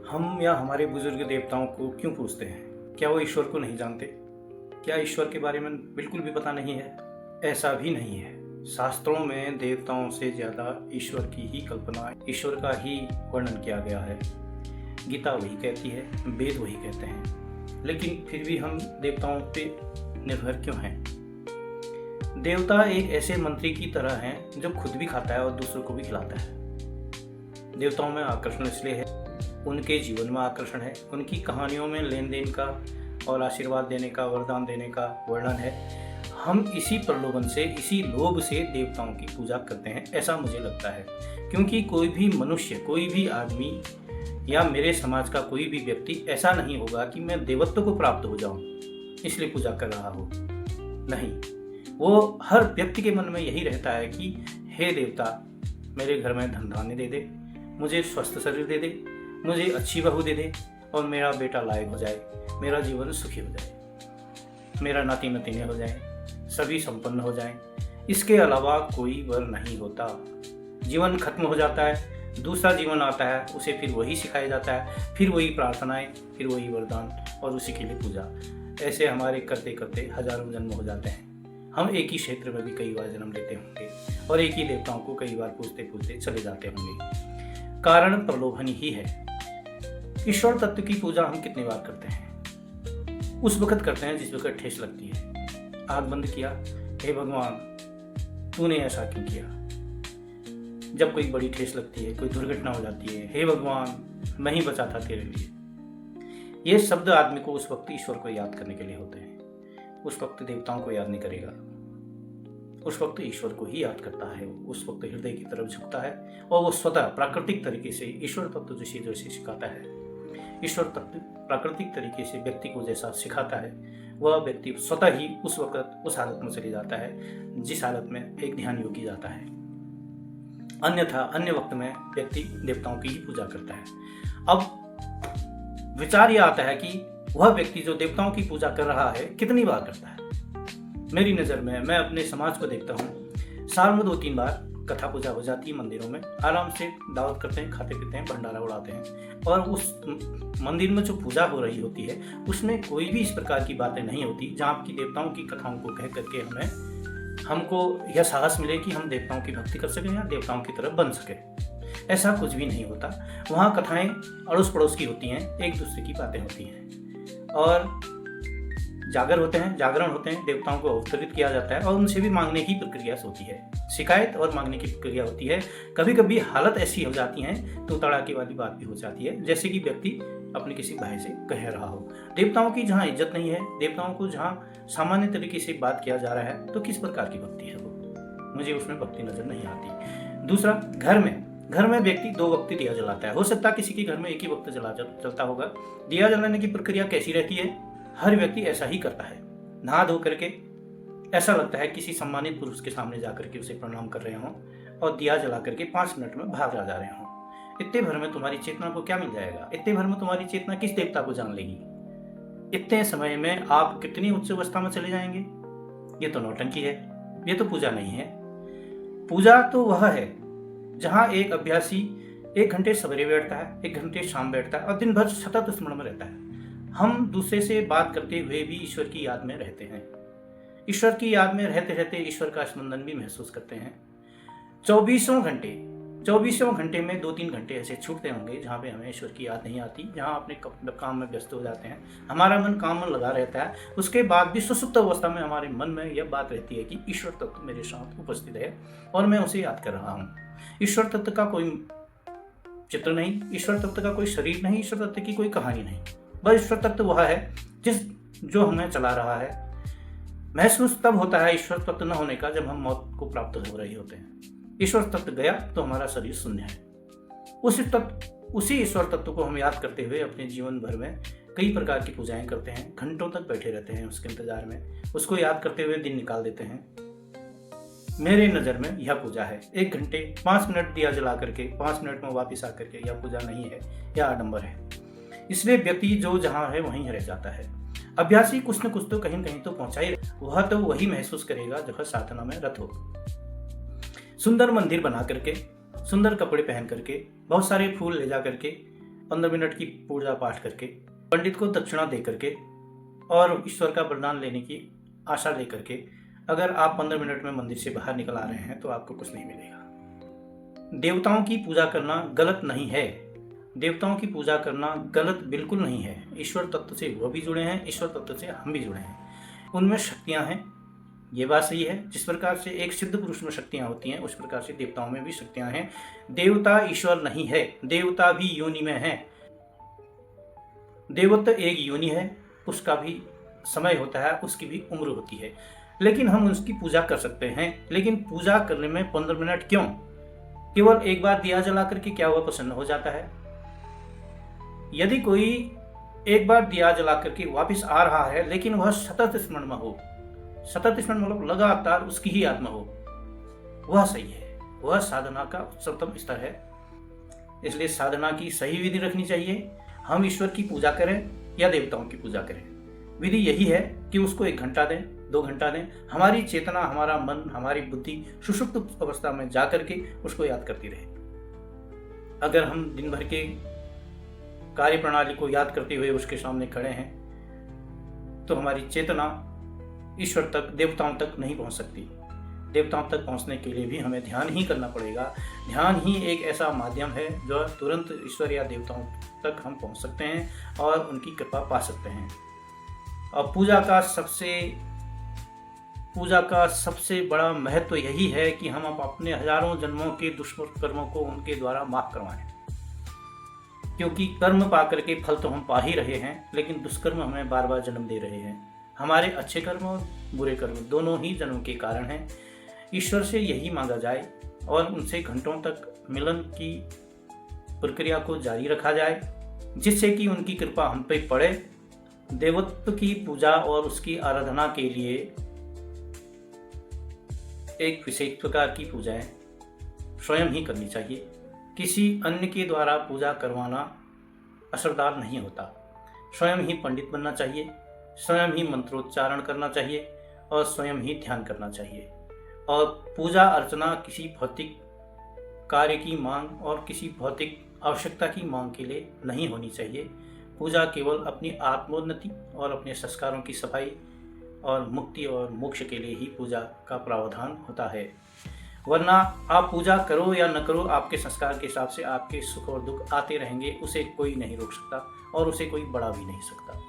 हम या हमारे बुजुर्ग देवताओं को क्यों पूजते हैं? क्या वो ईश्वर को नहीं जानते? क्या ईश्वर के बारे में बिल्कुल भी पता नहीं है? ऐसा भी नहीं है। शास्त्रों में देवताओं से ज़्यादा ईश्वर की ही कल्पना, ईश्वर का ही वर्णन किया गया है। गीता वही कहती है, वेद वही कहते हैं, लेकिन फिर भी हम देवताओं पे निर्भर क्यों हैं? देवता एक ऐसे मंत्री की तरह हैं जो खुद भी खाता है और दूसरों को भी खिलाता है। देवताओं में आकर्षण इसलिए है, उनके जीवन में आकर्षण है, उनकी कहानियों में लेन देन का और आशीर्वाद देने का, वरदान देने का वर्णन है। हम इसी प्रलोभन से, इसी लोभ से देवताओं की पूजा करते हैं, ऐसा मुझे लगता है। क्योंकि कोई भी मनुष्य, कोई भी आदमी या मेरे समाज का कोई भी व्यक्ति ऐसा नहीं होगा कि मैं देवत्व को प्राप्त हो जाऊं इसलिए पूजा कर रहा हो। नहीं, वो हर व्यक्ति के मन में यही रहता है कि हे देवता, मेरे घर में धन धान्य दे दे, मुझे स्वस्थ शरीर दे दे, मुझे अच्छी बहू दे दे और मेरा बेटा लायक हो जाए, मेरा जीवन सुखी हो जाए, मेरा नाती नतीने हो जाए, सभी संपन्न हो जाएं। इसके अलावा कोई वर नहीं होता। जीवन खत्म हो जाता है, दूसरा जीवन आता है, उसे फिर वही सिखाया जाता है, फिर वही प्रार्थनाएं, फिर वही वरदान और उसी के लिए पूजा। ऐसे हमारे करते करते हजारों जन्म हो जाते हैं। हम एक ही क्षेत्र में भी कई बार जन्म लेते होंगे और एक ही देवताओं को कई बार पूजते पूजते चले जाते होंगे। कारण प्रलोभन ही है। ईश्वर तत्व की पूजा हम कितनी बार करते हैं? उस वक्त करते हैं जिस वक्त ठेस लगती है। आँख बंद किया, हे भगवान तूने ऐसा क्यों किया? जब कोई बड़ी ठेस लगती है, कोई दुर्घटना हो जाती है, हे भगवान मैं ही बचा था तेरे लिए। ये शब्द आदमी को उस वक्त ईश्वर को याद करने के लिए होते हैं। उस वक्त देवताओं को याद नहीं करेगा, उस वक्त ईश्वर को ही याद करता है। उस वक्त हृदय की तरफ झुकता है और वो स्वतः प्राकृतिक तरीके से ईश्वर तत्व जैसे सिखाता है। ईश्वर तत्व प्राकृतिक तरीके से व्यक्ति को जैसा सिखाता है, वह व्यक्ति स्वतः ही उस वक्त उस हालत में चले जाता है जिस हालत में एक ध्यान योगी जाता है। अन्यथा अन्य वक्त में व्यक्ति देवताओं की ही पूजा करता है। अब विचार यह आता है कि वह व्यक्ति जो देवताओं की पूजा कर रहा है कितनी बार करता है। मेरी नज़र में, मैं अपने समाज को देखता हूँ, साल में 2-3 बार कथा पूजा हो जाती है मंदिरों में। आराम से दावत करते हैं, खाते पीते हैं, भंडारा उड़ाते हैं और उस मंदिर में जो पूजा हो रही होती है उसमें कोई भी इस प्रकार की बातें नहीं होती जहाँ की देवताओं की कथाओं को कह करके हमको यह साहस मिले कि हम देवताओं की भक्ति कर सकें या देवताओं की तरफ बन सकें। ऐसा कुछ भी नहीं होता। वहाँ कथाएं अड़ोस पड़ोस की होती हैं, एक दूसरे की बातें होती हैं और जागरण होते हैं, देवताओं को अवतरित किया जाता है और उनसे भी मांगने की प्रक्रिया होती है। शिकायत और मांगने की प्रक्रिया होती है। कभी कभी हालत ऐसी हो जाती है तो तड़ाके वाली बात भी हो जाती है, जैसे कि व्यक्ति अपने किसी भाई से कह रहा हो। देवताओं की जहाँ इज्जत नहीं है, देवताओं को जहाँ सामान्य तरीके से बात किया जा रहा है, तो किस प्रकार की भक्ति है वो? मुझे उसमें भक्ति नजर नहीं आती। दूसरा, घर में व्यक्ति 2 वक्त दिया जलाता है। हो सकता है किसी के घर में एक ही वक्त जलता होगा। दिया जलाने की प्रक्रिया कैसी रहती है? हर व्यक्ति ऐसा ही करता है। नहा धो करके ऐसा लगता है किसी सम्मानित पुरुष के सामने जाकर के उसे प्रणाम कर रहे हों और दिया जला करके 5 मिनट में भाग जा रहे हों। इतने भर में तुम्हारी चेतना को क्या मिल जाएगा? इतने भर में तुम्हारी चेतना किस देवता को जान लेगी? इतने समय में आप कितनी उच्च अवस्था में चले जाएंगे? ये तो नौटंकी है, ये तो पूजा नहीं है। पूजा तो वह है जहाँ एक अभ्यासी 1 घंटे सवेरे बैठता है, 1 घंटे शाम बैठता है और दिन भर सतत स्मरण में रहता है। हम दूसरे से बात करते हुए भी ईश्वर की याद में रहते हैं। ईश्वर की याद में रहते रहते ईश्वर का स्पंदन भी महसूस करते हैं। 24 घंटे में 2-3 घंटे ऐसे छूटते होंगे जहाँ पे हमें ईश्वर की याद नहीं आती, जहाँ अपने काम में व्यस्त हो जाते हैं, हमारा मन काम में लगा रहता है। उसके बाद भी सुसुप्त अवस्था में हमारे मन में यह बात रहती है कि ईश्वर तत्व मेरे साथ उपस्थित है और मैं उसे याद कर रहा हूँ। ईश्वर तत्व का कोई चित्र नहीं, ईश्वर तत्व का कोई शरीर नहीं, ईश्वर तत्व की कोई कहानी नहीं। बस ईश्वर तत्व वह है जो हमें चला रहा है। महसूस तब होता है ईश्वर तत्व न होने का जब हम मौत को प्राप्त हो रहे होते हैं। ईश्वर तत्व गया तो हमारा शरीर शून्य है। उसी ईश्वर तत्व को हम याद करते हुए अपने जीवन भर में कई प्रकार की पूजाएं करते हैं, घंटों तक बैठे रहते हैं उसके इंतजार में, उसको याद करते हुए दिन निकाल देते हैं। मेरे नज़र में यह पूजा है। 1 घंटे 5 मिनट दिया जला करके 5 मिनट में वापिस आकर के यह पूजा नहीं है, यह आडंबर है। इसलिए व्यक्ति जो जहाँ है वहीं रह जाता है। अभ्यासी कुछ न कुछ तो कहीं कहीं तो पहुंचा ही, वह तो वही महसूस करेगा जब साधना में रत हो। सुंदर मंदिर बना करके, सुंदर कपड़े पहन करके, बहुत सारे फूल ले जा करके 15 मिनट की पूजा पाठ करके, पंडित को दक्षिणा दे करके और ईश्वर का वरदान लेने की आशा लेकर के अगर आप 15 मिनट में मंदिर से बाहर निकल आ रहे हैं तो आपको कुछ नहीं मिलेगा। देवताओं की पूजा करना गलत नहीं है, देवताओं की पूजा करना गलत बिल्कुल नहीं है। ईश्वर तत्व से वह भी जुड़े हैं, ईश्वर तत्व से हम भी जुड़े हैं, उनमें शक्तियां हैं, ये बात सही है। जिस प्रकार से एक सिद्ध पुरुष में शक्तियां होती हैं उस प्रकार से देवताओं में भी शक्तियां हैं। देवता ईश्वर नहीं है, देवता भी योनि में है। देवत्व एक योनि है, उसका भी समय होता है, उसकी भी उम्र होती है, लेकिन हम उसकी पूजा कर सकते हैं। लेकिन पूजा करने में 15 मिनट क्यों? केवल एक बार दिया जला करके क्या हुआ प्रसन्न हो जाता है? यदि कोई एक बार दिया जला करके वापस आ रहा है लेकिन वह सतत स्मरण में हो, सतत स्मरण मतलब लगातार उसकी ही याद में हो, वह सही है, वह साधना का उच्चतम स्तर है। इसलिए साधना की सही विधि रखनी चाहिए। हम ईश्वर की पूजा करें या देवताओं की पूजा करें, विधि यही है कि उसको 1 घंटा दें, 2 घंटा दें, हमारी चेतना, हमारा मन, हमारी बुद्धि सुषुप्त अवस्था में जाकर के उसको याद करती रहे। अगर हम दिन भर के कार्य प्रणाली को याद करते हुए उसके सामने खड़े हैं तो हमारी चेतना ईश्वर तक, देवताओं तक नहीं पहुंच सकती। देवताओं तक पहुंचने के लिए भी हमें ध्यान ही करना पड़ेगा। ध्यान ही एक ऐसा माध्यम है जो तुरंत ईश्वर या देवताओं तक हम पहुंच सकते हैं और उनकी कृपा पा सकते हैं। और पूजा का सबसे बड़ा महत्व यही है कि हम अपने हजारों जन्मों के दुष्कर्मों को उनके द्वारा माफ करवाएं, क्योंकि कर्म पा करके फल तो हम पा ही रहे हैं, लेकिन दुष्कर्म हमें बार बार जन्म दे रहे हैं। हमारे अच्छे कर्म और बुरे कर्म दोनों ही जन्म के कारण हैं। ईश्वर से यही मांगा जाए और उनसे घंटों तक मिलन की प्रक्रिया को जारी रखा जाए, जिससे कि उनकी कृपा हम पे पड़े। देवत्व की पूजा और उसकी आराधना के लिए एक विशेष प्रकार की पूजाएं स्वयं ही करनी चाहिए। किसी अन्य के द्वारा पूजा करवाना असरदार नहीं होता। स्वयं ही पंडित बनना चाहिए, स्वयं ही मंत्रोच्चारण करना चाहिए और स्वयं ही ध्यान करना चाहिए। और पूजा अर्चना किसी भौतिक कार्य की मांग और किसी भौतिक आवश्यकता की मांग के लिए नहीं होनी चाहिए। पूजा केवल अपनी आत्मोन्नति और अपने संस्कारों की सफाई और मुक्ति और मोक्ष के लिए ही पूजा का प्रावधान होता है। वरना आप पूजा करो या न करो, आपके संस्कार के हिसाब से आपके सुख और दुख आते रहेंगे। उसे कोई नहीं रोक सकता और उसे कोई बढ़ा भी नहीं सकता।